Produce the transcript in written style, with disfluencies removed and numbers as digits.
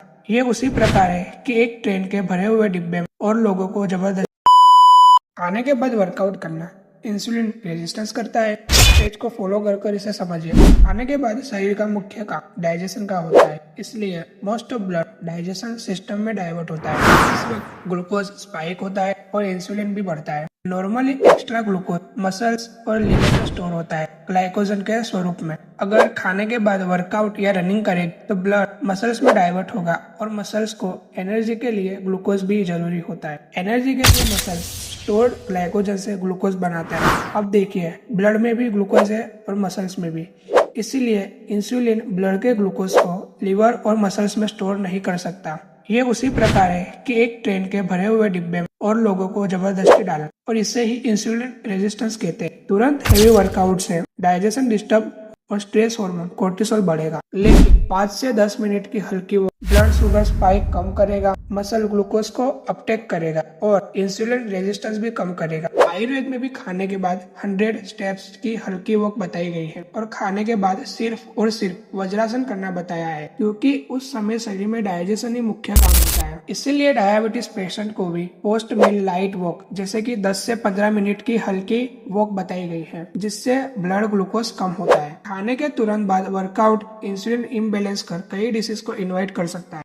ये उसी प्रकार है कि एक ट्रेन के भरे हुए डिब्बे में और लोगों को जबरदस्त खाने के बाद वर्कआउट करना इंसुलिन रेजिस्टेंस करता है। स्टेज को फॉलो कर इसे समझिए। खाने के बाद शरीर का मुख्य काम डाइजेशन का होता है, इसलिए most of blood digestion system में डाइवर्ट होता है। इस वक्त ग्लूकोज स्पाइक होता है और इंसुलिन भी बढ़ता है। नॉर्मली एक्स्ट्रा ग्लूकोज मसल्स और लिवर में स्टोर होता है ग्लाइकोजन के स्वरूप में। अगर खाने के बाद वर्कआउट या रनिंग करें तो ब्लड मसल्स में डाइवर्ट होगा और मसल्स को एनर्जी के लिए ग्लूकोज भी जरूरी होता है। एनर्जी के लिए मसल्स स्टोर्ड ग्लाइकोजन से ग्लूकोज बनाता है। अब देखिए, ब्लड में भी ग्लूकोज है और मसल्स में भी, इसीलिए इंसुलिन ब्लड के ग्लूकोज को लिवर और मसल्स में स्टोर नहीं कर सकता। ये उसी प्रकार है कि एक ट्रेन के भरे हुए डिब्बे में और लोगों को जबरदस्ती डालना, और इसे ही इंसुलिन रेजिस्टेंस कहते हैं। तुरंत हेवी वर्कआउट से डाइजेशन डिस्टर्ब और स्ट्रेस हार्मोन कोर्टिसोल बढ़ेगा, लेकिन 5 से 10 मिनट की हल्की ब्लड शुगर स्पाइक कम करेगा, मसल ग्लूकोज को अपटेक करेगा और इंसुलिन रेजिस्टेंस भी कम करेगा। आयुर्वेद में भी खाने के बाद 100 स्टेप्स की हल्की वॉक बताई गई है और खाने के बाद सिर्फ और सिर्फ वज्रासन करना बताया है, क्योंकि उस समय शरीर में डाइजेशन ही मुख्य काम होता है। इसीलिए डायबिटीज पेशेंट को भी पोस्ट मील लाइट वॉक जैसे कि 10 से 15 मिनट की हल्की वॉक बताई गई है, जिससे ब्लड ग्लूकोज कम होता है। खाने के तुरंत बाद वर्कआउट इंसुलिन इम्बैलेंस कर कई डिसीज को इन्वाइट कर सकता है।